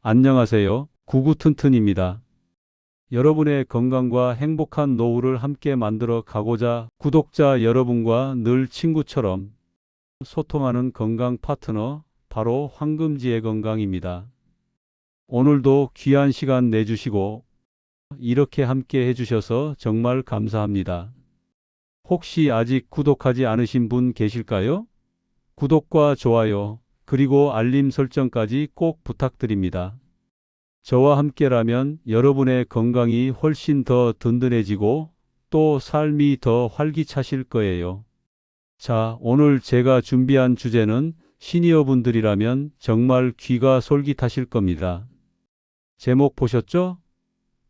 안녕하세요. 구구튼튼입니다. 여러분의 건강과 행복한 노후를 함께 만들어 가고자 구독자 여러분과 늘 친구처럼 소통하는 건강 파트너, 바로 황금지의 건강입니다. 오늘도 귀한 시간 내주시고 이렇게 함께 해주셔서 정말 감사합니다. 혹시 아직 구독하지 않으신 분 계실까요? 구독과 좋아요, 그리고 알림 설정까지 꼭 부탁드립니다. 저와 함께라면 여러분의 건강이 훨씬 더 든든해지고 또 삶이 더 활기차실 거예요. 자, 오늘 제가 준비한 주제는 시니어분들이라면 정말 귀가 솔깃하실 겁니다. 제목 보셨죠?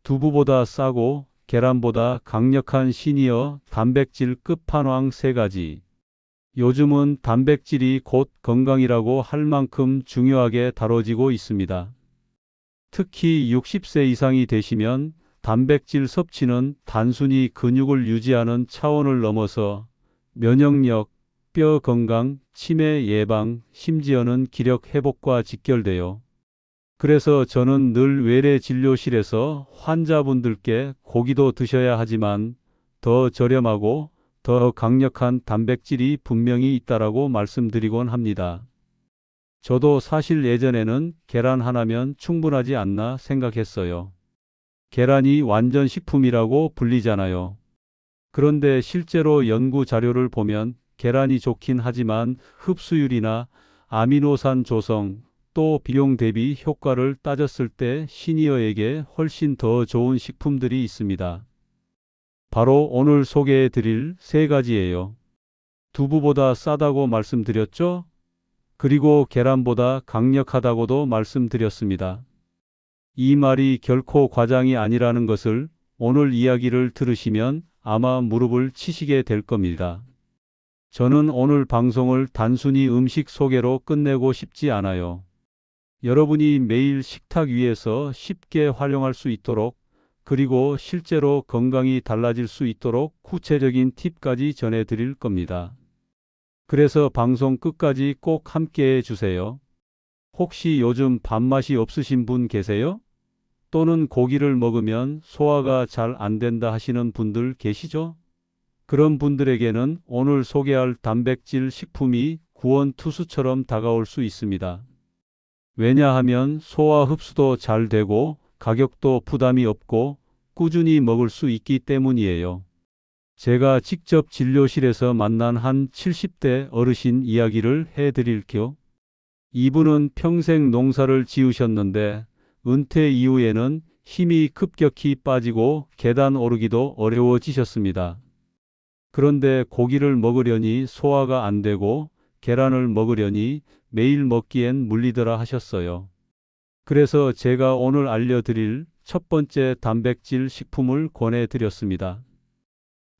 두부보다 싸고 계란보다 강력한 시니어 단백질 끝판왕 3가지. 요즘은 단백질이 곧 건강이라고 할 만큼 중요하게 다뤄지고 있습니다. 특히 60세 이상이 되시면 단백질 섭취는 단순히 근육을 유지하는 차원을 넘어서 면역력, 뼈 건강, 치매 예방, 심지어는 기력 회복과 직결돼요. 그래서 저는 늘 외래 진료실에서 환자분들께 고기도 드셔야 하지만 더 저렴하고 더 강력한 단백질이 분명히 있다라고 말씀드리곤 합니다. 저도 사실 예전에는 계란 하나면 충분하지 않나 생각했어요. 계란이 완전 식품이라고 불리잖아요. 그런데 실제로 연구 자료를 보면 계란이 좋긴 하지만 흡수율이나 아미노산 조성, 또 비용 대비 효과를 따졌을 때 시니어에게 훨씬 더 좋은 식품들이 있습니다. 바로 오늘 소개해 드릴 3가지예요. 두부보다 싸다고 말씀드렸죠? 그리고 계란보다 강력하다고도 말씀드렸습니다. 이 말이 결코 과장이 아니라는 것을 오늘 이야기를 들으시면 아마 무릎을 치시게 될 겁니다. 저는 오늘 방송을 단순히 음식 소개로 끝내고 싶지 않아요. 여러분이 매일 식탁 위에서 쉽게 활용할 수 있도록, 그리고 실제로 건강이 달라질 수 있도록 구체적인 팁까지 전해드릴 겁니다. 그래서 방송 끝까지 꼭 함께 해주세요. 혹시 요즘 밥맛이 없으신 분 계세요? 또는 고기를 먹으면 소화가 잘 안 된다 하시는 분들 계시죠? 그런 분들에게는 오늘 소개할 단백질 식품이 구원투수처럼 다가올 수 있습니다. 왜냐하면 소화 흡수도 잘 되고 가격도 부담이 없고 꾸준히 먹을 수 있기 때문이에요. 제가 직접 진료실에서 만난 한 70대 어르신 이야기를 해드릴게요. 이분은 평생 농사를 지으셨는데 은퇴 이후에는 힘이 급격히 빠지고 계단 오르기도 어려워지셨습니다. 그런데 고기를 먹으려니 소화가 안 되고 계란을 먹으려니 매일 먹기엔 물리더라 하셨어요. 그래서 제가 오늘 알려드릴 첫 번째 단백질 식품을 권해드렸습니다.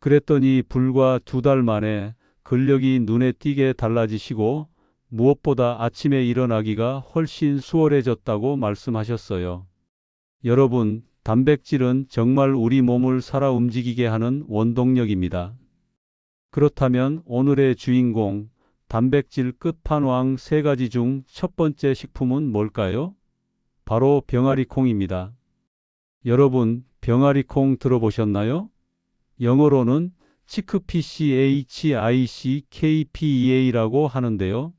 그랬더니 불과 2달 만에 근력이 눈에 띄게 달라지시고 무엇보다 아침에 일어나기가 훨씬 수월해졌다고 말씀하셨어요. 여러분, 단백질은 정말 우리 몸을 살아 움직이게 하는 원동력입니다. 그렇다면 오늘의 주인공, 단백질 끝판왕 3가지 중 첫 번째 식품은 뭘까요? 바로 병아리콩입니다. 여러분, 병아리콩 들어보셨나요? 영어로는 chickpea라고 하는데요.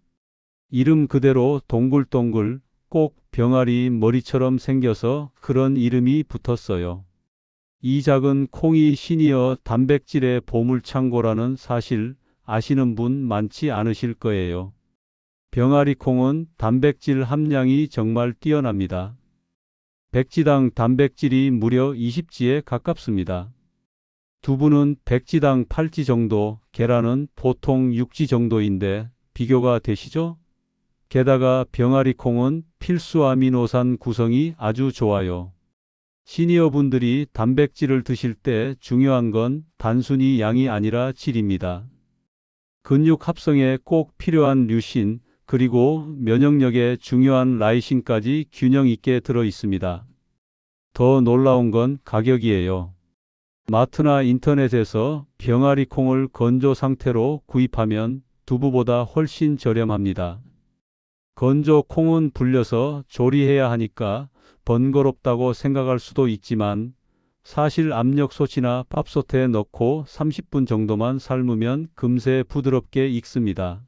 이름 그대로 동글동글 꼭 병아리 머리처럼 생겨서 그런 이름이 붙었어요. 이 작은 콩이 시니어 단백질의 보물창고라는 사실 아시는 분 많지 않으실 거예요. 병아리콩은 단백질 함량이 정말 뛰어납니다. 백지당 단백질이 무려 20지에 가깝습니다. 두부는 백지당 8지 정도, 계란은 보통 6지 정도인데 비교가 되시죠? 게다가 병아리콩은 필수 아미노산 구성이 아주 좋아요. 시니어분들이 단백질을 드실 때 중요한 건 단순히 양이 아니라 질입니다. 근육 합성에 꼭 필요한 류신, 그리고 면역력에 중요한 라이신까지 균형 있게 들어 있습니다. 더 놀라운 건 가격이에요. 마트나 인터넷에서 병아리콩을 건조 상태로 구입하면 두부보다 훨씬 저렴합니다. 건조 콩은 불려서 조리해야 하니까 번거롭다고 생각할 수도 있지만 사실 압력솥이나 밥솥에 넣고 30분 정도만 삶으면 금세 부드럽게 익습니다.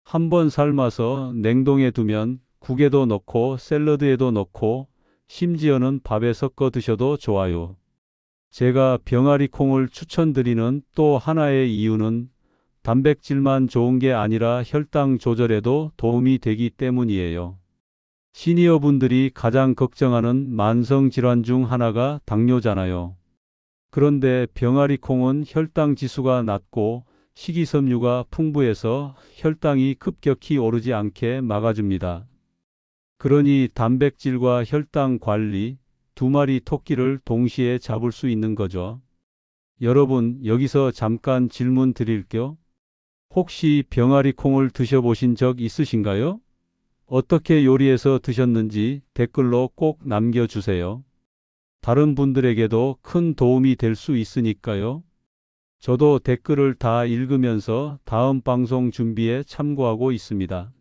한번 삶아서 냉동해 두면 국에도 넣고 샐러드에도 넣고 심지어는 밥에 섞어 드셔도 좋아요. 제가 병아리 콩을 추천드리는 또 하나의 이유는 단백질만 좋은 게 아니라 혈당 조절에도 도움이 되기 때문이에요. 시니어분들이 가장 걱정하는 만성질환 중 하나가 당뇨잖아요. 그런데 병아리 콩은 혈당 지수가 낮고 식이섬유가 풍부해서 혈당이 급격히 오르지 않게 막아줍니다. 그러니 단백질과 혈당 관리, 두 마리 토끼를 동시에 잡을 수 있는 거죠. 여러분, 여기서 잠깐 질문 드릴게요. 혹시 병아리 콩을 드셔보신 적 있으신가요? 어떻게 요리해서 드셨는지 댓글로 꼭 남겨주세요. 다른 분들에게도 큰 도움이 될 수 있으니까요. 저도 댓글을 다 읽으면서 다음 방송 준비에 참고하고 있습니다.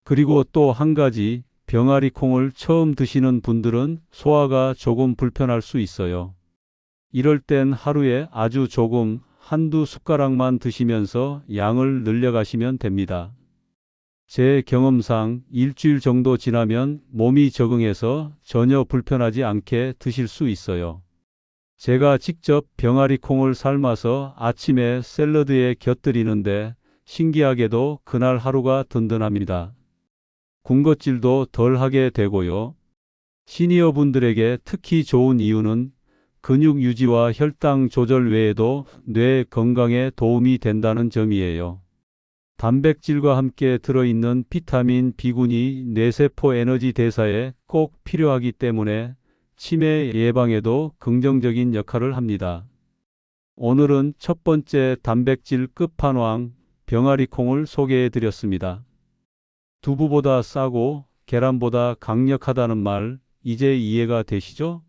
그리고 또 한 가지, 병아리 콩을 처음 드시는 분들은 소화가 조금 불편할 수 있어요. 이럴 땐 하루에 아주 조금, 한두 숟가락만 드시면서 양을 늘려가시면 됩니다. 제 경험상 일주일 정도 지나면 몸이 적응해서 전혀 불편하지 않게 드실 수 있어요. 제가 직접 병아리 콩을 삶아서 아침에 샐러드에 곁들이는데 신기하게도 그날 하루가 든든합니다. 군것질도 덜 하게 되고요. 시니어분들에게 특히 좋은 이유는 근육 유지와 혈당 조절 외에도 뇌 건강에 도움이 된다는 점이에요. 단백질과 함께 들어있는 비타민 B군이 뇌세포 에너지 대사에 꼭 필요하기 때문에 치매 예방에도 긍정적인 역할을 합니다. 오늘은 첫 번째 단백질 끝판왕 병아리 콩을 소개해 드렸습니다. 두부보다 싸고 계란보다 강력하다는 말 이제 이해가 되시죠?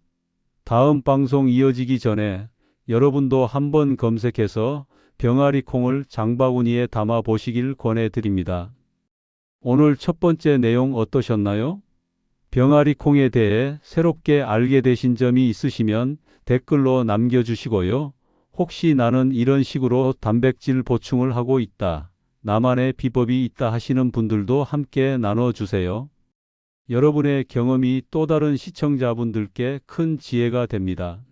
다음 방송 이어지기 전에 여러분도 한번 검색해서 병아리 콩을 장바구니에 담아 보시길 권해드립니다. 오늘 첫 번째 내용 어떠셨나요? 병아리 콩에 대해 새롭게 알게 되신 점이 있으시면 댓글로 남겨주시고요. 혹시 나는 이런 식으로 단백질 보충을 하고 있다, 나만의 비법이 있다 하시는 분들도 함께 나눠주세요. 여러분의 경험이 또 다른 시청자분들께 큰 지혜가 됩니다.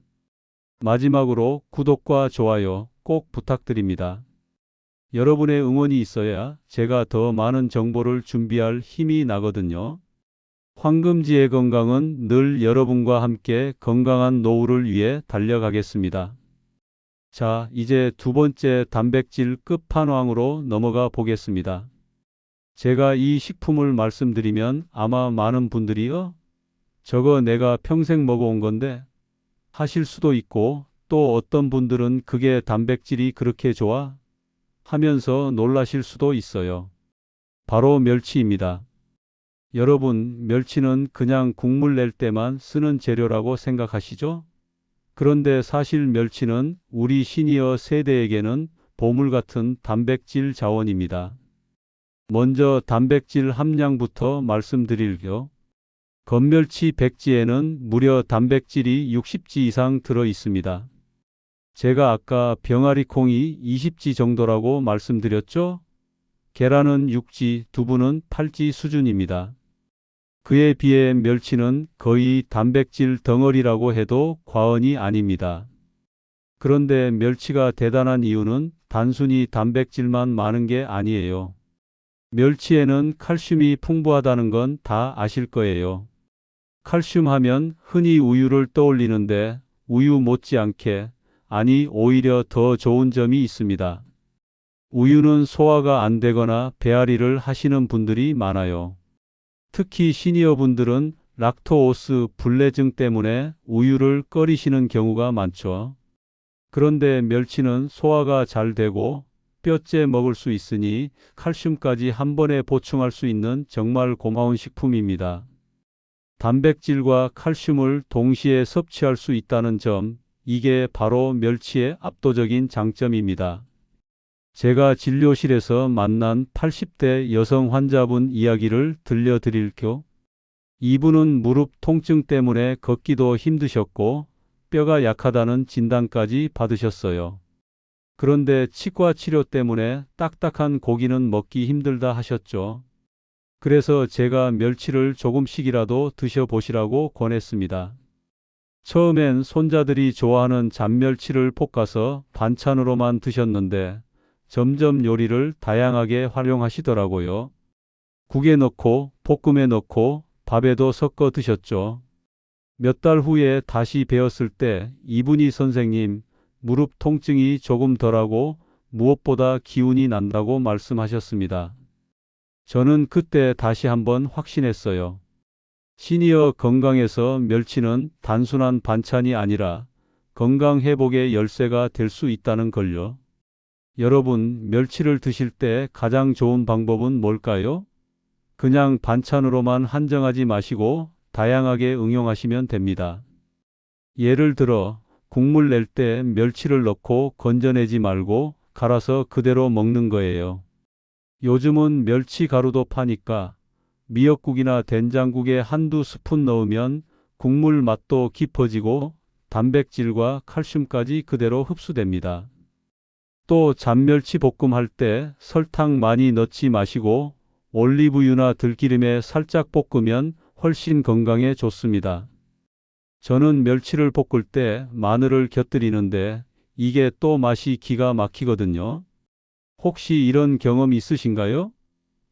마지막으로 구독과 좋아요 꼭 부탁드립니다. 여러분의 응원이 있어야 제가 더 많은 정보를 준비할 힘이 나거든요. 황금지의 건강은 늘 여러분과 함께 건강한 노후를 위해 달려가겠습니다. 자, 이제 두 번째 단백질 끝판왕으로 넘어가 보겠습니다. 제가 이 식품을 말씀드리면 아마 많은 분들이 저거 내가 평생 먹어온 건데 하실 수도 있고, 또 어떤 분들은 그게 단백질이 그렇게 좋아? 하면서 놀라실 수도 있어요. 바로 멸치입니다. 여러분, 멸치는 그냥 국물 낼 때만 쓰는 재료라고 생각하시죠? 그런데 사실 멸치는 우리 시니어 세대에게는 보물 같은 단백질 자원입니다. 먼저 단백질 함량부터 말씀드릴게요. 건멸치 100지에는 무려 단백질이 60지 이상 들어 있습니다. 제가 아까 병아리 콩이 20지 정도라고 말씀드렸죠? 계란은 6지, 두부는 8지 수준입니다. 그에 비해 멸치는 거의 단백질 덩어리라고 해도 과언이 아닙니다. 그런데 멸치가 대단한 이유는 단순히 단백질만 많은 게 아니에요. 멸치에는 칼슘이 풍부하다는 건 다 아실 거예요. 칼슘 하면 흔히 우유를 떠올리는데 우유 못지않게, 아니 오히려 더 좋은 점이 있습니다. 우유는 소화가 안 되거나 배앓이를 하시는 분들이 많아요. 특히 시니어분들은 락토오스 불내증 때문에 우유를 꺼리시는 경우가 많죠. 그런데 멸치는 소화가 잘 되고 뼈째 먹을 수 있으니 칼슘까지 한 번에 보충할 수 있는 정말 고마운 식품입니다. 단백질과 칼슘을 동시에 섭취할 수 있다는 점, 이게 바로 멸치의 압도적인 장점입니다. 제가 진료실에서 만난 80대 여성 환자분 이야기를 들려드릴게요. 이분은 무릎 통증 때문에 걷기도 힘드셨고 뼈가 약하다는 진단까지 받으셨어요. 그런데 치과 치료 때문에 딱딱한 고기는 먹기 힘들다 하셨죠. 그래서 제가 멸치를 조금씩이라도 드셔보시라고 권했습니다. 처음엔 손자들이 좋아하는 잡멸치를 볶아서 반찬으로만 드셨는데 점점 요리를 다양하게 활용하시더라고요. 국에 넣고 볶음에 넣고 밥에도 섞어 드셨죠. 몇 달 후에 다시 배웠을 때 이분이 선생님, 무릎 통증이 조금 덜하고 무엇보다 기운이 난다고 말씀하셨습니다. 저는 그때 다시 한번 확신했어요. 시니어 건강에서 멸치는 단순한 반찬이 아니라 건강 회복의 열쇠가 될 수 있다는 걸요. 여러분, 멸치를 드실 때 가장 좋은 방법은 뭘까요? 그냥 반찬으로만 한정하지 마시고 다양하게 응용하시면 됩니다. 예를 들어 국물 낼 때 멸치를 넣고 건져내지 말고 갈아서 그대로 먹는 거예요. 요즘은 멸치 가루도 파니까 미역국이나 된장국에 한두 스푼 넣으면 국물 맛도 깊어지고 단백질과 칼슘까지 그대로 흡수됩니다. 또 잡멸치 볶음 할 때 설탕 많이 넣지 마시고 올리브유나 들기름에 살짝 볶으면 훨씬 건강에 좋습니다. 저는 멸치를 볶을 때 마늘을 곁들이는데 이게 또 맛이 기가 막히거든요. 혹시 이런 경험 있으신가요?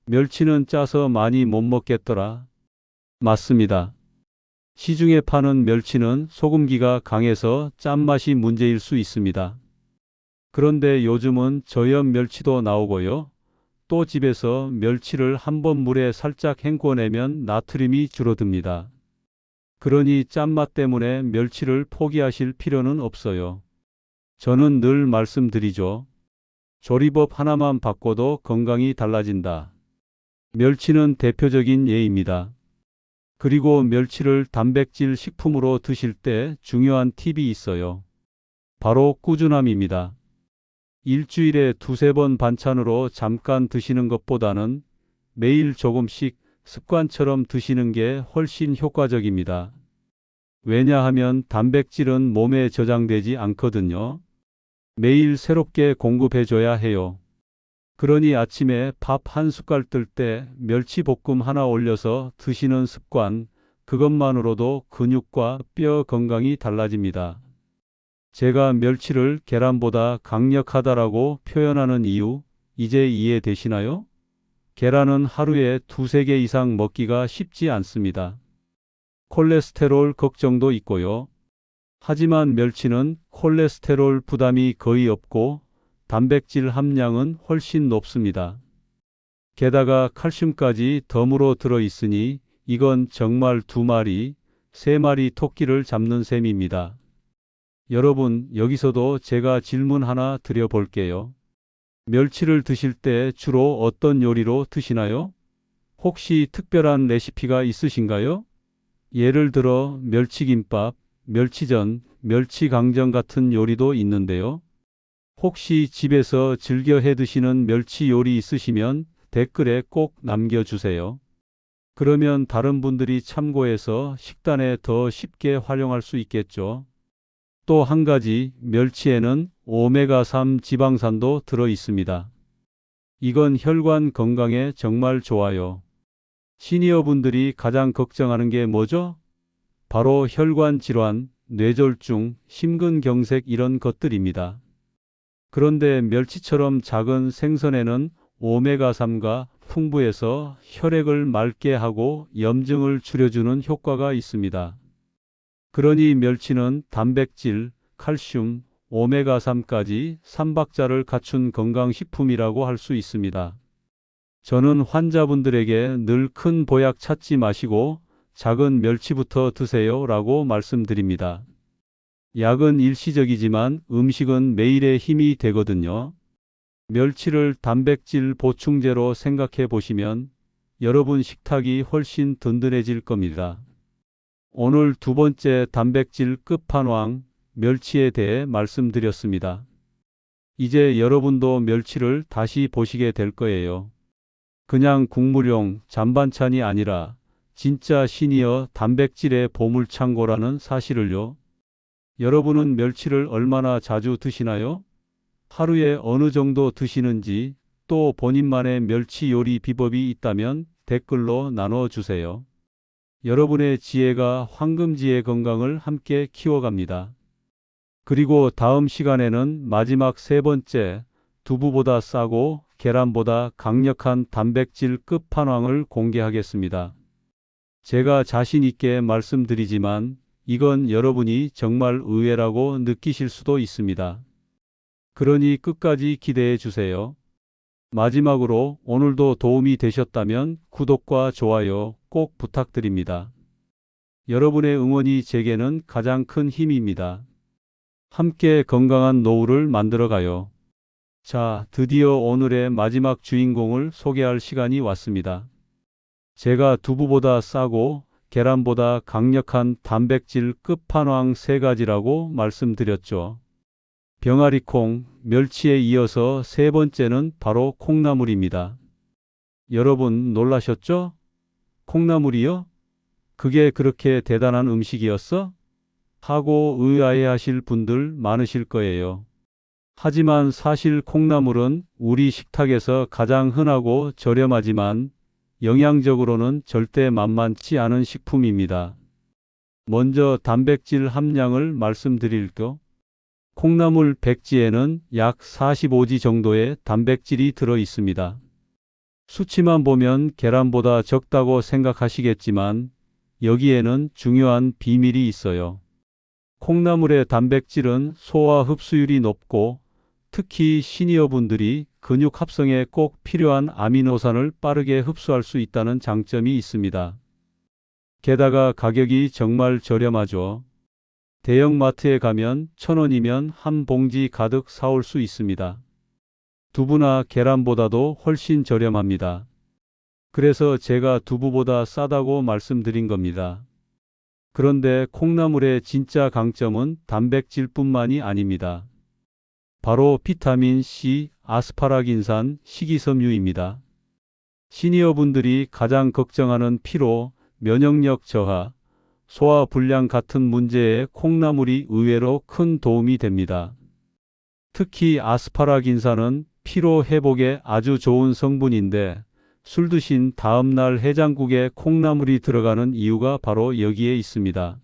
멸치는 짜서 많이 못 먹겠더라. 맞습니다. 시중에 파는 멸치는 소금기가 강해서 짠맛이 문제일 수 있습니다. 그런데 요즘은 저염 멸치도 나오고요. 또 집에서 멸치를 한번 물에 살짝 헹궈내면 나트륨이 줄어듭니다. 그러니 짠맛 때문에 멸치를 포기하실 필요는 없어요. 저는 늘 말씀드리죠. 조리법 하나만 바꿔도 건강이 달라진다. 멸치는 대표적인 예입니다. 그리고 멸치를 단백질 식품으로 드실 때 중요한 팁이 있어요. 바로 꾸준함입니다. 일주일에 두세 번 반찬으로 잠깐 드시는 것보다는 매일 조금씩 습관처럼 드시는 게 훨씬 효과적입니다. 왜냐하면 단백질은 몸에 저장되지 않거든요. 매일 새롭게 공급해줘야 해요. 그러니 아침에 밥 한 숟갈 뜰 때 멸치볶음 하나 올려서 드시는 습관, 그것만으로도 근육과 뼈 건강이 달라집니다. 제가 멸치를 계란보다 강력하다라고 표현하는 이유, 이제 이해되시나요? 계란은 하루에 두세 개 이상 먹기가 쉽지 않습니다. 콜레스테롤 걱정도 있고요. 하지만 멸치는 콜레스테롤 부담이 거의 없고 단백질 함량은 훨씬 높습니다. 게다가 칼슘까지 덤으로 들어있으니 이건 정말 두 마리, 세 마리 토끼를 잡는 셈입니다. 여러분, 여기서도 제가 질문 하나 드려볼게요. 멸치를 드실 때 주로 어떤 요리로 드시나요? 혹시 특별한 레시피가 있으신가요? 예를 들어 멸치김밥, 멸치전, 멸치강정 같은 요리도 있는데요. 혹시 집에서 즐겨 해 드시는 멸치 요리 있으시면 댓글에 꼭 남겨주세요. 그러면 다른 분들이 참고해서 식단에 더 쉽게 활용할 수 있겠죠. 또 한 가지, 멸치에는 오메가3 지방산도 들어 있습니다. 이건 혈관 건강에 정말 좋아요. 시니어 분들이 가장 걱정하는 게 뭐죠? 바로 혈관 질환, 뇌졸중, 심근경색 이런 것들입니다. 그런데 멸치처럼 작은 생선에는 오메가3가 풍부해서 혈액을 맑게 하고 염증을 줄여주는 효과가 있습니다. 그러니 멸치는 단백질, 칼슘, 오메가3까지 3박자를 갖춘 건강식품이라고 할 수 있습니다. 저는 환자분들에게 늘 큰 보약 찾지 마시고 작은 멸치부터 드세요 라고 말씀드립니다. 약은 일시적이지만 음식은 매일의 힘이 되거든요. 멸치를 단백질 보충제로 생각해 보시면 여러분 식탁이 훨씬 든든해질 겁니다. 오늘 두 번째 단백질 끝판왕 멸치에 대해 말씀드렸습니다. 이제 여러분도 멸치를 다시 보시게 될 거예요. 그냥 국물용 잔반찬이 아니라 진짜 시니어 단백질의 보물창고라는 사실을요. 여러분은 멸치를 얼마나 자주 드시나요? 하루에 어느 정도 드시는지, 또 본인만의 멸치 요리 비법이 있다면 댓글로 나눠주세요. 여러분의 지혜가 황금지의 건강을 함께 키워갑니다. 그리고 다음 시간에는 마지막 세 번째, 두부보다 싸고 계란보다 강력한 단백질 끝판왕을 공개하겠습니다. 제가 자신 있게 말씀드리지만 이건 여러분이 정말 의외라고 느끼실 수도 있습니다. 그러니 끝까지 기대해 주세요. 마지막으로 오늘도 도움이 되셨다면 구독과 좋아요 꼭 부탁드립니다. 여러분의 응원이 제게는 가장 큰 힘입니다. 함께 건강한 노후를 만들어가요. 자, 드디어 오늘의 마지막 주인공을 소개할 시간이 왔습니다. 제가 두부보다 싸고 계란보다 강력한 단백질 끝판왕 세 가지라고 말씀드렸죠. 병아리콩, 멸치에 이어서 세 번째는 바로 콩나물입니다. 여러분 놀라셨죠? 콩나물이요? 그게 그렇게 대단한 음식이었어? 하고 의아해하실 분들 많으실 거예요. 하지만 사실 콩나물은 우리 식탁에서 가장 흔하고 저렴하지만 영양적으로는 절대 만만치 않은 식품입니다. 먼저 단백질 함량을 말씀드릴게요. 콩나물 100지에는 약 45지 정도의 단백질이 들어 있습니다. 수치만 보면 계란보다 적다고 생각하시겠지만 여기에는 중요한 비밀이 있어요. 콩나물의 단백질은 소화 흡수율이 높고 특히 시니어분들이 근육 합성에 꼭 필요한 아미노산을 빠르게 흡수할 수 있다는 장점이 있습니다. 게다가 가격이 정말 저렴하죠. 대형마트에 가면 1,000원이면 한 봉지 가득 사올 수 있습니다. 두부나 계란보다도 훨씬 저렴합니다. 그래서 제가 두부보다 싸다고 말씀드린 겁니다. 그런데 콩나물의 진짜 강점은 단백질뿐만이 아닙니다. 바로 비타민 C, 아스파라긴산, 식이섬유입니다. 시니어분들이 가장 걱정하는 피로, 면역력 저하, 소화불량 같은 문제에 콩나물이 의외로 큰 도움이 됩니다. 특히 아스파라긴산은 피로 회복에 아주 좋은 성분인데 술 드신 다음날 해장국에 콩나물이 들어가는 이유가 바로 여기에 있습니다.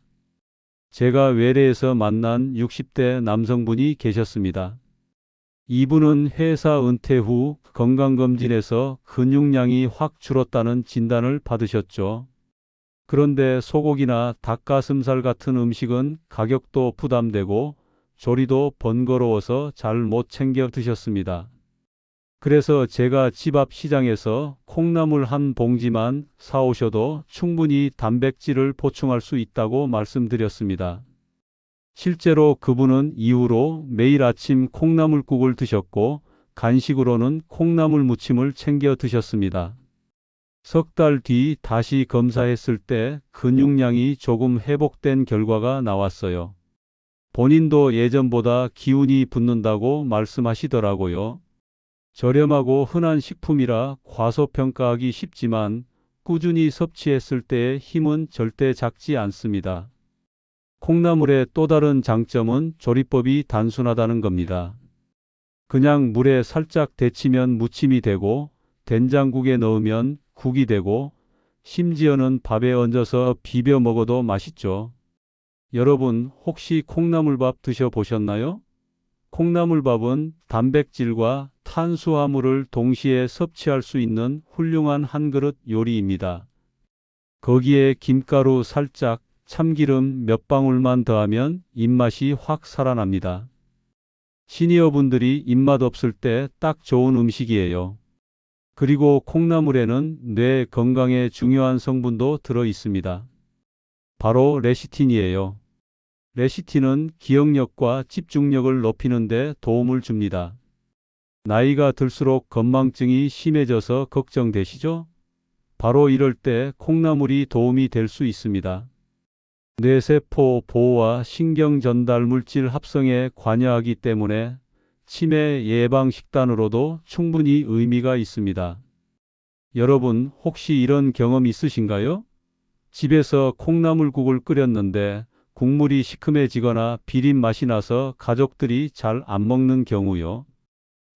제가 외래에서 만난 60대 남성분이 계셨습니다. 이분은 회사 은퇴 후 건강검진에서 근육량이 확 줄었다는 진단을 받으셨죠. 그런데 소고기나 닭가슴살 같은 음식은 가격도 부담되고 조리도 번거로워서 잘 못 챙겨 드셨습니다. 그래서 제가 집 앞 시장에서 콩나물 한 봉지만 사오셔도 충분히 단백질을 보충할 수 있다고 말씀드렸습니다. 실제로 그분은 이후로 매일 아침 콩나물국을 드셨고 간식으로는 콩나물 무침을 챙겨 드셨습니다. 석 달 뒤 다시 검사했을 때 근육량이 조금 회복된 결과가 나왔어요. 본인도 예전보다 기운이 붙는다고 말씀하시더라고요. 저렴하고 흔한 식품이라 과소평가하기 쉽지만 꾸준히 섭취했을 때의 힘은 절대 작지 않습니다. 콩나물의 또 다른 장점은 조리법이 단순하다는 겁니다. 그냥 물에 살짝 데치면 무침이 되고 된장국에 넣으면 국이 되고 심지어는 밥에 얹어서 비벼 먹어도 맛있죠. 여러분 혹시 콩나물밥 드셔보셨나요? 콩나물밥은 단백질과 탄수화물을 동시에 섭취할 수 있는 훌륭한 한 그릇 요리입니다. 거기에 김가루 살짝, 참기름 몇 방울만 더하면 입맛이 확 살아납니다. 시니어분들이 입맛 없을 때 딱 좋은 음식이에요. 그리고 콩나물에는 뇌 건강에 중요한 성분도 들어 있습니다. 바로 레시틴이에요. 레시틴은 기억력과 집중력을 높이는 데 도움을 줍니다. 나이가 들수록 건망증이 심해져서 걱정되시죠? 바로 이럴 때 콩나물이 도움이 될 수 있습니다. 뇌세포 보호와 신경 전달 물질 합성에 관여하기 때문에 치매 예방 식단으로도 충분히 의미가 있습니다. 여러분, 혹시 이런 경험 있으신가요? 집에서 콩나물국을 끓였는데 국물이 시큼해지거나 비린 맛이 나서 가족들이 잘 안 먹는 경우요.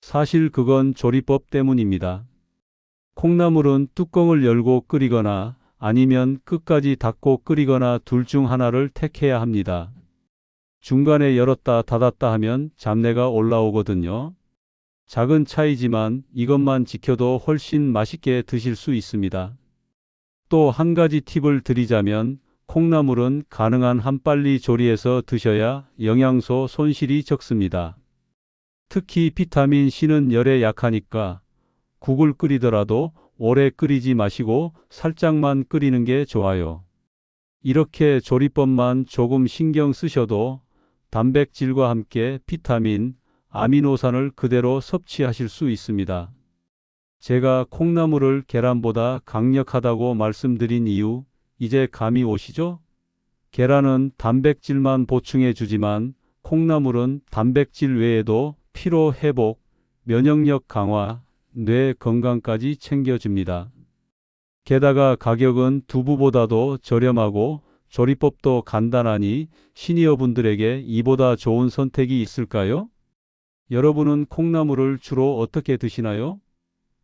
사실 그건 조리법 때문입니다. 콩나물은 뚜껑을 열고 끓이거나 아니면 끝까지 닫고 끓이거나 둘 중 하나를 택해야 합니다. 중간에 열었다 닫았다 하면 잡내가 올라오거든요. 작은 차이지만 이것만 지켜도 훨씬 맛있게 드실 수 있습니다. 또 한 가지 팁을 드리자면 콩나물은 가능한 한 빨리 조리해서 드셔야 영양소 손실이 적습니다. 특히 비타민 C는 열에 약하니까 국을 끓이더라도 오래 끓이지 마시고 살짝만 끓이는 게 좋아요. 이렇게 조리법만 조금 신경 쓰셔도 단백질과 함께 비타민, 아미노산을 그대로 섭취하실 수 있습니다. 제가 콩나물을 계란보다 강력하다고 말씀드린 이유, 이제 감이 오시죠? 계란은 단백질만 보충해 주지만 콩나물은 단백질 외에도 피로 회복, 면역력 강화, 뇌 건강까지 챙겨줍니다. 게다가 가격은 두부보다도 저렴하고 조리법도 간단하니 시니어분들에게 이보다 좋은 선택이 있을까요? 여러분은 콩나물을 주로 어떻게 드시나요?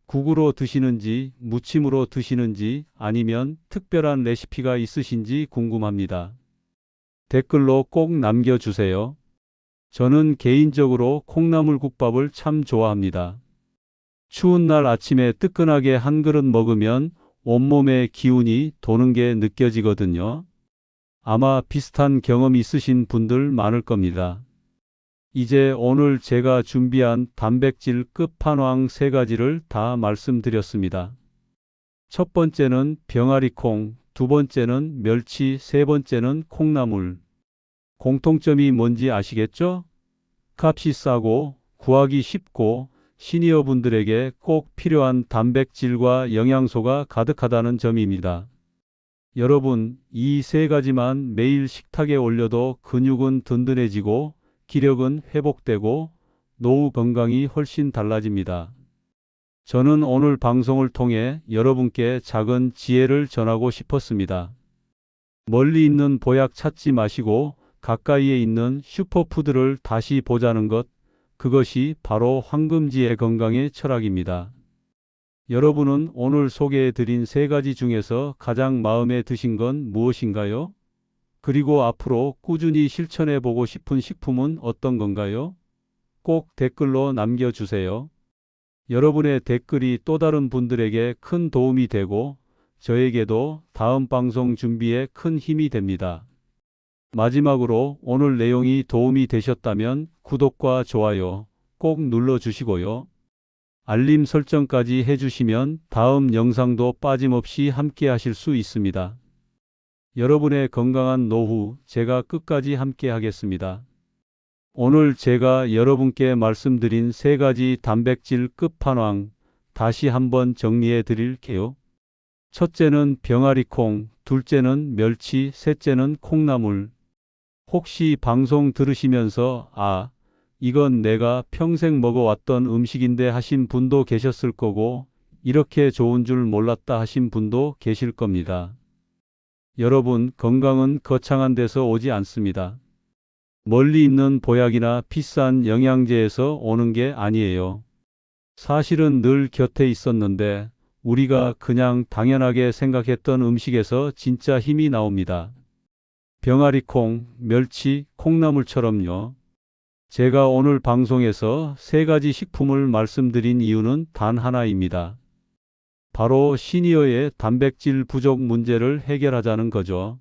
국으로 드시는지, 무침으로 드시는지, 아니면 특별한 레시피가 있으신지 궁금합니다. 댓글로 꼭 남겨주세요. 저는 개인적으로 콩나물국밥을 참 좋아합니다. 추운 날 아침에 뜨끈하게 한 그릇 먹으면 온몸에 기운이 도는 게 느껴지거든요. 아마 비슷한 경험 있으신 분들 많을 겁니다. 이제 오늘 제가 준비한 단백질 끝판왕 3가지를 다 말씀드렸습니다. 첫 번째는 병아리콩, 두 번째는 멸치, 세 번째는 콩나물. 공통점이 뭔지 아시겠죠? 값이 싸고 구하기 쉽고 시니어분들에게 꼭 필요한 단백질과 영양소가 가득하다는 점입니다. 여러분, 이 3가지만 매일 식탁에 올려도 근육은 든든해지고 기력은 회복되고 노후 건강이 훨씬 달라집니다. 저는 오늘 방송을 통해 여러분께 작은 지혜를 전하고 싶었습니다. 멀리 있는 보약 찾지 마시고 가까이에 있는 슈퍼푸드를 다시 보자는 것, 그것이 바로 황금지의 건강의 철학입니다. 여러분은 오늘 소개해드린 3가지 중에서 가장 마음에 드신 건 무엇인가요? 그리고 앞으로 꾸준히 실천해보고 싶은 식품은 어떤 건가요? 꼭 댓글로 남겨주세요. 여러분의 댓글이 또 다른 분들에게 큰 도움이 되고 저에게도 다음 방송 준비에 큰 힘이 됩니다. 마지막으로 오늘 내용이 도움이 되셨다면 구독과 좋아요 꼭 눌러주시고요. 알림 설정까지 해주시면 다음 영상도 빠짐없이 함께 하실 수 있습니다. 여러분의 건강한 노후 제가 끝까지 함께 하겠습니다. 오늘 제가 여러분께 말씀드린 3가지 단백질 끝판왕 다시 한번 정리해 드릴게요. 첫째는 병아리콩, 둘째는 멸치, 셋째는 콩나물. 혹시 방송 들으시면서 이건 내가 평생 먹어왔던 음식인데 하신 분도 계셨을 거고 이렇게 좋은 줄 몰랐다 하신 분도 계실 겁니다. 여러분, 건강은 거창한 데서 오지 않습니다. 멀리 있는 보약이나 비싼 영양제에서 오는 게 아니에요. 사실은 늘 곁에 있었는데 우리가 그냥 당연하게 생각했던 음식에서 진짜 힘이 나옵니다. 병아리콩, 멸치, 콩나물처럼요. 제가 오늘 방송에서 3가지 식품을 말씀드린 이유는 단 하나입니다. 바로 시니어의 단백질 부족 문제를 해결하자는 거죠.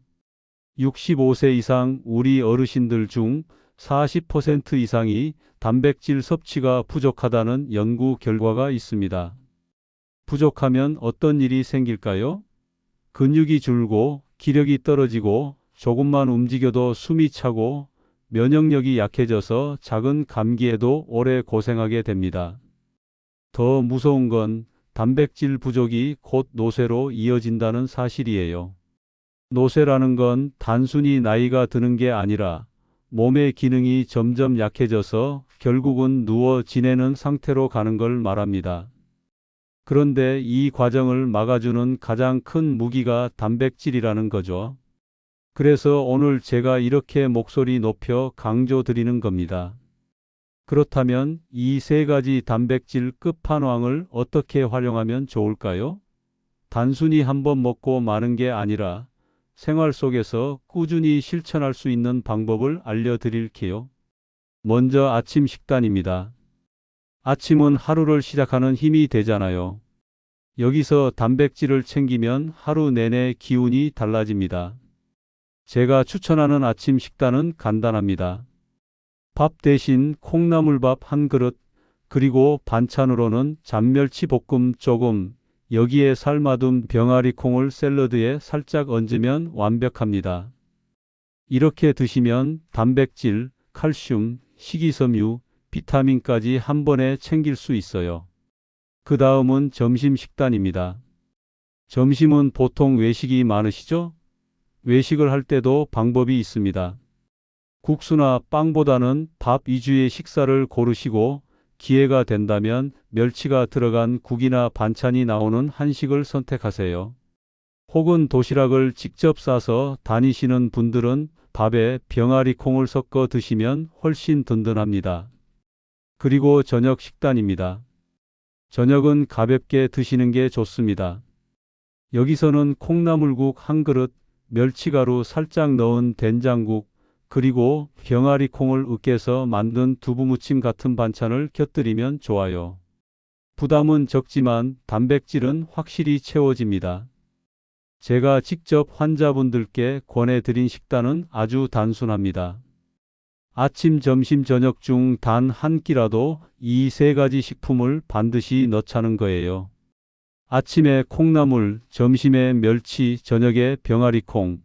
65세 이상 우리 어르신들 중 40% 이상이 단백질 섭취가 부족하다는 연구 결과가 있습니다. 부족하면 어떤 일이 생길까요? 근육이 줄고 기력이 떨어지고 조금만 움직여도 숨이 차고 면역력이 약해져서 작은 감기에도 오래 고생하게 됩니다. 더 무서운 건 단백질 부족이 곧 노쇠로 이어진다는 사실이에요. 노쇠라는 건 단순히 나이가 드는 게 아니라 몸의 기능이 점점 약해져서 결국은 누워 지내는 상태로 가는 걸 말합니다. 그런데 이 과정을 막아주는 가장 큰 무기가 단백질이라는 거죠. 그래서 오늘 제가 이렇게 목소리 높여 강조드리는 겁니다. 그렇다면 이 세 가지 단백질 끝판왕을 어떻게 활용하면 좋을까요? 단순히 한번 먹고 마는 게 아니라 생활 속에서 꾸준히 실천할 수 있는 방법을 알려드릴게요. 먼저 아침 식단입니다. 아침은 하루를 시작하는 힘이 되잖아요. 여기서 단백질을 챙기면 하루 내내 기운이 달라집니다. 제가 추천하는 아침 식단은 간단합니다. 밥 대신 콩나물밥 한 그릇, 그리고 반찬으로는 잔멸치 볶음 조금, 여기에 삶아둔 병아리 콩을 샐러드에 살짝 얹으면 완벽합니다. 이렇게 드시면 단백질, 칼슘, 식이섬유, 비타민까지 한 번에 챙길 수 있어요. 그 다음은 점심 식단입니다. 점심은 보통 외식이 많으시죠? 외식을 할 때도 방법이 있습니다. 국수나 빵보다는 밥 위주의 식사를 고르시고 기회가 된다면 멸치가 들어간 국이나 반찬이 나오는 한식을 선택하세요. 혹은 도시락을 직접 싸서 다니시는 분들은 밥에 병아리 콩을 섞어 드시면 훨씬 든든합니다. 그리고 저녁 식단입니다. 저녁은 가볍게 드시는 게 좋습니다. 여기서는 콩나물국 한 그릇, 멸치가루 살짝 넣은 된장국, 그리고 병아리 콩을 으깨서 만든 두부무침 같은 반찬을 곁들이면 좋아요. 부담은 적지만 단백질은 확실히 채워집니다. 제가 직접 환자분들께 권해드린 식단은 아주 단순합니다. 아침, 점심, 저녁 중 단 한 끼라도 이 세 가지 식품을 반드시 넣자는 거예요. 아침에 콩나물, 점심에 멸치, 저녁에 병아리 콩.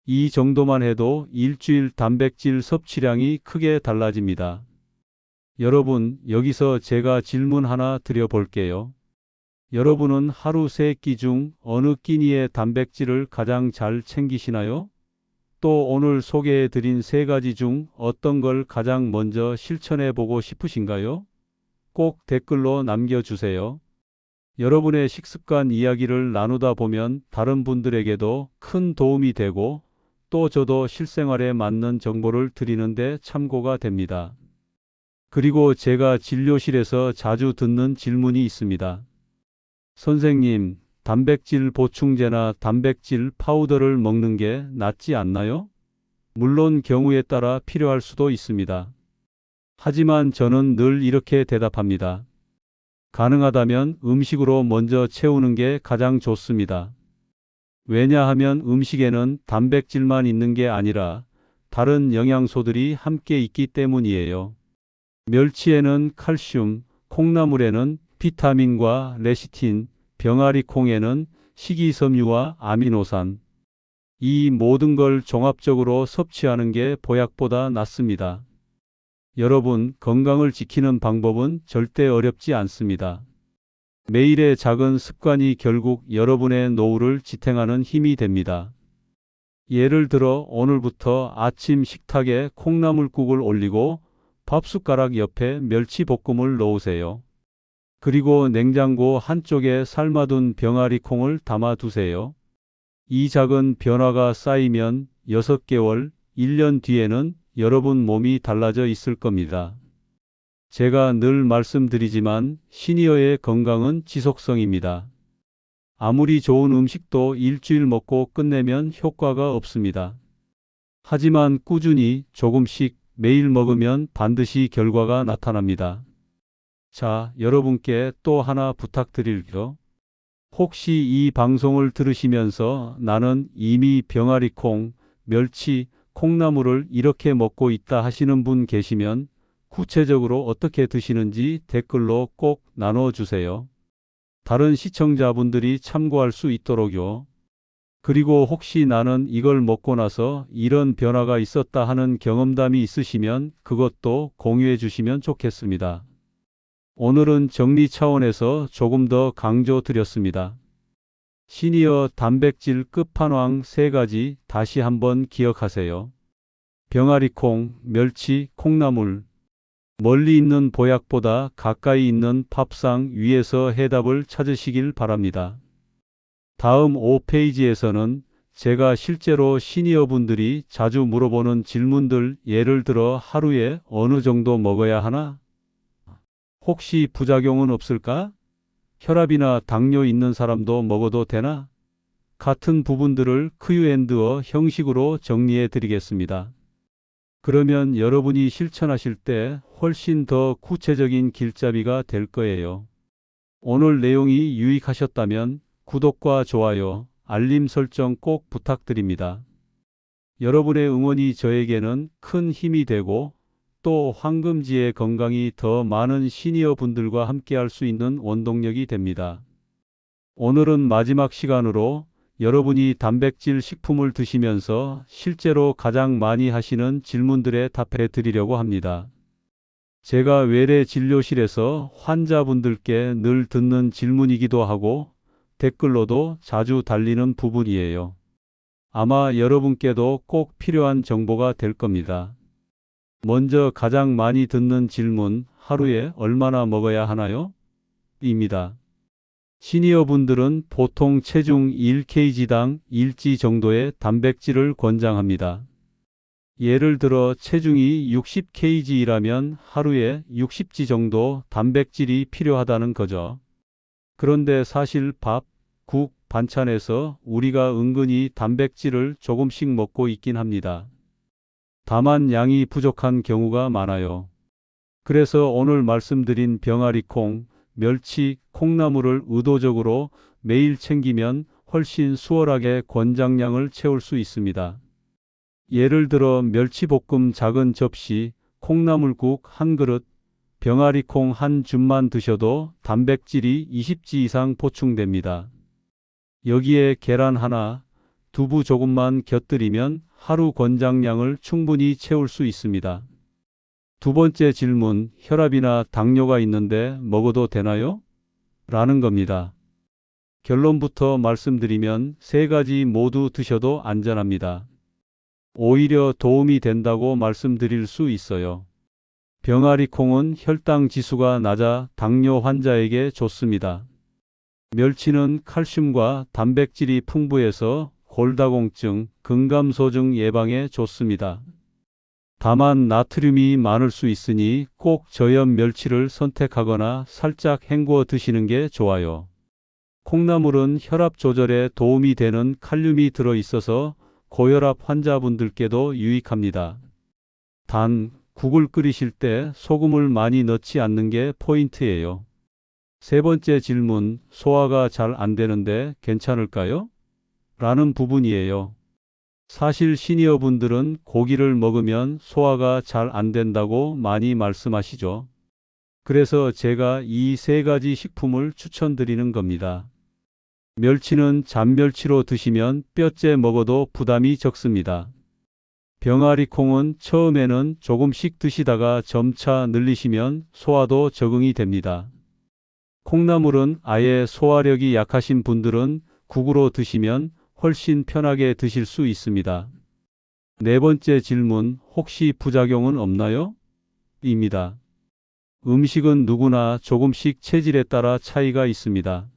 이 정도만 해도 일주일 단백질 섭취량이 크게 달라집니다. 여러분, 여기서 제가 질문 하나 드려볼게요. 여러분은 하루 세 끼 중 어느 끼니의 단백질을 가장 잘 챙기시나요? 또 오늘 소개해드린 세 가지 중 어떤 걸 가장 먼저 실천해 보고 싶으신가요? 꼭 댓글로 남겨주세요. 여러분의 식습관 이야기를 나누다 보면 다른 분들에게도 큰 도움이 되고 또 저도 실생활에 맞는 정보를 드리는데 참고가 됩니다. 그리고 제가 진료실에서 자주 듣는 질문이 있습니다. 선생님, 단백질 보충제나 단백질 파우더를 먹는 게 낫지 않나요? 물론 경우에 따라 필요할 수도 있습니다. 하지만 저는 늘 이렇게 대답합니다. 가능하다면 음식으로 먼저 채우는 게 가장 좋습니다. 왜냐하면 음식에는 단백질만 있는 게 아니라 다른 영양소들이 함께 있기 때문이에요. 멸치에는 칼슘, 콩나물에는 비타민과 레시틴, 병아리 콩에는 식이섬유와 아미노산. 이 모든 걸 종합적으로 섭취하는 게 보약보다 낫습니다. 여러분, 건강을 지키는 방법은 절대 어렵지 않습니다. 매일의 작은 습관이 결국 여러분의 노후를 지탱하는 힘이 됩니다. 예를 들어 오늘부터 아침 식탁에 콩나물국을 올리고 밥숟가락 옆에 멸치볶음을 넣으세요. 그리고 냉장고 한쪽에 삶아둔 병아리 콩을 담아두세요. 이 작은 변화가 쌓이면 6개월, 1년 뒤에는 여러분 몸이 달라져 있을 겁니다. 제가 늘 말씀드리지만 시니어의 건강은 지속성입니다. 아무리 좋은 음식도 일주일 먹고 끝내면 효과가 없습니다. 하지만 꾸준히 조금씩 매일 먹으면 반드시 결과가 나타납니다. 자, 여러분께 또 하나 부탁드릴게요. 혹시 이 방송을 들으시면서 나는 이미 병아리 콩, 멸치, 콩나물을 이렇게 먹고 있다 하시는 분 계시면 구체적으로 어떻게 드시는지 댓글로 꼭 나눠주세요. 다른 시청자분들이 참고할 수 있도록요. 그리고 혹시 나는 이걸 먹고 나서 이런 변화가 있었다 하는 경험담이 있으시면 그것도 공유해 주시면 좋겠습니다. 오늘은 정리 차원에서 조금 더 강조드렸습니다. 시니어 단백질 끝판왕 3가지 다시 한번 기억하세요. 병아리콩, 멸치, 콩나물. 멀리 있는 보약보다 가까이 있는 밥상 위에서 해답을 찾으시길 바랍니다. 다음 5페이지에서는 제가 실제로 시니어분들이 자주 물어보는 질문들, 예를 들어 하루에 어느 정도 먹어야 하나? 혹시 부작용은 없을까? 혈압이나 당뇨 있는 사람도 먹어도 되나? 같은 부분들을 Q&A 형식으로 정리해 드리겠습니다. 그러면 여러분이 실천하실 때 훨씬 더 구체적인 길잡이가 될 거예요. 오늘 내용이 유익하셨다면 구독과 좋아요, 알림 설정 꼭 부탁드립니다. 여러분의 응원이 저에게는 큰 힘이 되고 또 황금지의 건강이 더 많은 시니어 분들과 함께할 수 있는 원동력이 됩니다. 오늘은 마지막 시간으로 여러분이 단백질 식품을 드시면서 실제로 가장 많이 하시는 질문들에 답해 드리려고 합니다. 제가 외래 진료실에서 환자분들께 늘 듣는 질문이기도 하고 댓글로도 자주 달리는 부분이에요. 아마 여러분께도 꼭 필요한 정보가 될 겁니다. 먼저 가장 많이 듣는 질문, 하루에 얼마나 먹어야 하나요? 입니다. 시니어분들은 보통 체중 1kg당 1지 정도의 단백질을 권장합니다. 예를 들어 체중이 60kg이라면 하루에 60지 정도 단백질이 필요하다는 거죠. 그런데 사실 밥, 국, 반찬에서 우리가 은근히 단백질을 조금씩 먹고 있긴 합니다. 다만 양이 부족한 경우가 많아요. 그래서 오늘 말씀드린 병아리콩, 멸치, 콩나물을 의도적으로 매일 챙기면 훨씬 수월하게 권장량을 채울 수 있습니다. 예를 들어 멸치볶음 작은 접시, 콩나물국 한 그릇, 병아리콩 한 줌만 드셔도 단백질이 20지 이상 보충됩니다. 여기에 계란 하나, 두부 조금만 곁들이면 하루 권장량을 충분히 채울 수 있습니다. 두 번째 질문, 혈압이나 당뇨가 있는데 먹어도 되나요? 라는 겁니다. 결론부터 말씀드리면 세 가지 모두 드셔도 안전합니다. 오히려 도움이 된다고 말씀드릴 수 있어요. 병아리콩은 혈당 지수가 낮아 당뇨 환자에게 좋습니다. 멸치는 칼슘과 단백질이 풍부해서 골다공증, 근감소증 예방에 좋습니다. 다만 나트륨이 많을 수 있으니 꼭 저염 멸치를 선택하거나 살짝 헹궈 드시는 게 좋아요. 콩나물은 혈압 조절에 도움이 되는 칼륨이 들어 있어서 고혈압 환자분들께도 유익합니다. 단, 국을 끓이실 때 소금을 많이 넣지 않는 게 포인트예요. 세 번째 질문, 소화가 잘 안 되는데 괜찮을까요? 라는 부분이에요. 사실 시니어분들은 고기를 먹으면 소화가 잘 안 된다고 많이 말씀하시죠. 그래서 제가 이 세 가지 식품을 추천드리는 겁니다. 멸치는 잔멸치로 드시면 뼈째 먹어도 부담이 적습니다. 병아리콩은 처음에는 조금씩 드시다가 점차 늘리시면 소화도 적응이 됩니다. 콩나물은 아예 소화력이 약하신 분들은 국으로 드시면 훨씬 편하게 드실 수 있습니다. 네 번째 질문, 혹시 부작용은 없나요? 입니다. 음식은 누구나 조금씩 체질에 따라 차이가 있습니다.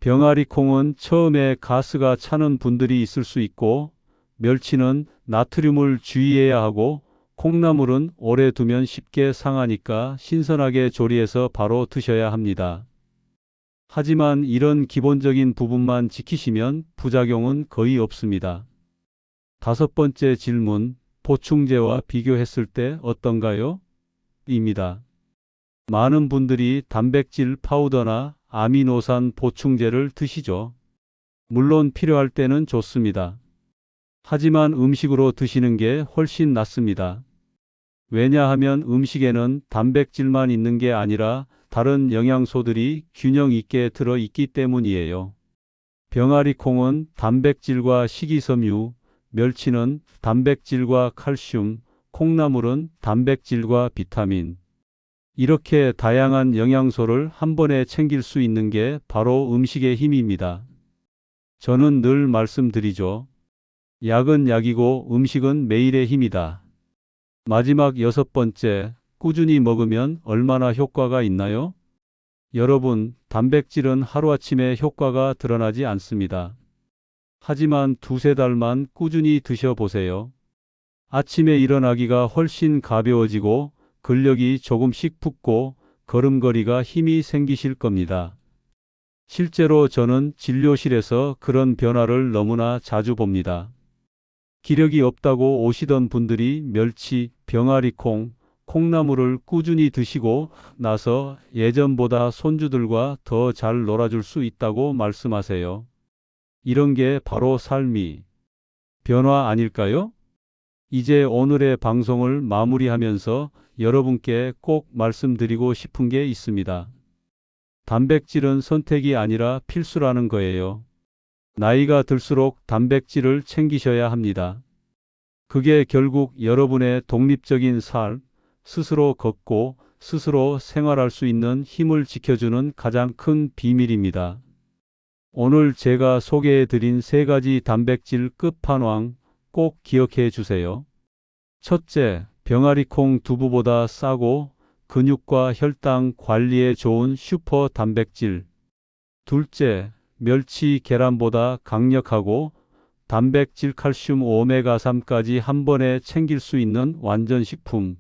병아리콩은 처음에 가스가 차는 분들이 있을 수 있고, 멸치는 나트륨을 주의해야 하고, 콩나물은 오래 두면 쉽게 상하니까 신선하게 조리해서 바로 드셔야 합니다. 하지만 이런 기본적인 부분만 지키시면 부작용은 거의 없습니다. 다섯 번째 질문, 보충제와 비교했을 때 어떤가요? 입니다. 많은 분들이 단백질 파우더나 아미노산 보충제를 드시죠. 물론 필요할 때는 좋습니다. 하지만 음식으로 드시는 게 훨씬 낫습니다. 왜냐하면 음식에는 단백질만 있는 게 아니라 다른 영양소들이 균형 있게 들어 있기 때문이에요. 병아리콩은 단백질과 식이섬유, 멸치는 단백질과 칼슘, 콩나물은 단백질과 비타민. 이렇게 다양한 영양소를 한 번에 챙길 수 있는 게 바로 음식의 힘입니다. 저는 늘 말씀드리죠. 약은 약이고 음식은 매일의 힘이다. 마지막 6번째, 꾸준히 먹으면 얼마나 효과가 있나요? 여러분, 단백질은 하루아침에 효과가 드러나지 않습니다. 하지만 두세 달만 꾸준히 드셔보세요. 아침에 일어나기가 훨씬 가벼워지고 근력이 조금씩 붙고 걸음걸이가 힘이 생기실 겁니다. 실제로 저는 진료실에서 그런 변화를 너무나 자주 봅니다. 기력이 없다고 오시던 분들이 멸치, 병아리콩, 콩나물을 꾸준히 드시고 나서 예전보다 손주들과 더 잘 놀아줄 수 있다고 말씀하세요. 이런 게 바로 삶이 변화 아닐까요? 이제 오늘의 방송을 마무리하면서 여러분께 꼭 말씀드리고 싶은 게 있습니다. 단백질은 선택이 아니라 필수라는 거예요. 나이가 들수록 단백질을 챙기셔야 합니다. 그게 결국 여러분의 독립적인 삶, 스스로 걷고 스스로 생활할 수 있는 힘을 지켜주는 가장 큰 비밀입니다. 오늘 제가 소개해드린 3가지 단백질 끝판왕 꼭 기억해 주세요. 첫째, 병아리콩 두부보다 싸고 근육과 혈당 관리에 좋은 슈퍼 단백질. 둘째, 멸치 계란보다 강력하고 단백질, 칼슘, 오메가3까지 한 번에 챙길 수 있는 완전 식품.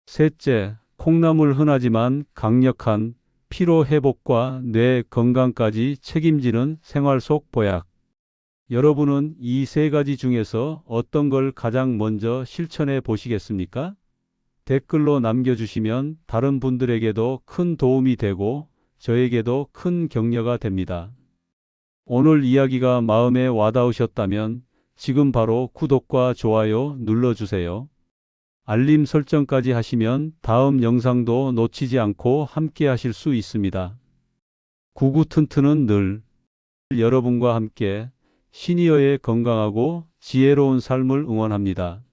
셋째, 콩나물 흔하지만 강력한 피로 회복과 뇌 건강까지 책임지는 생활 속 보약. 여러분은 이 3가지 중에서 어떤 걸 가장 먼저 실천해 보시겠습니까? 댓글로 남겨주시면 다른 분들에게도 큰 도움이 되고 저에게도 큰 격려가 됩니다. 오늘 이야기가 마음에 와닿으셨다면 지금 바로 구독과 좋아요 눌러주세요. 알림 설정까지 하시면 다음 영상도 놓치지 않고 함께 하실 수 있습니다. 구구튼튼은 늘 여러분과 함께 시니어의 건강하고 지혜로운 삶을 응원합니다.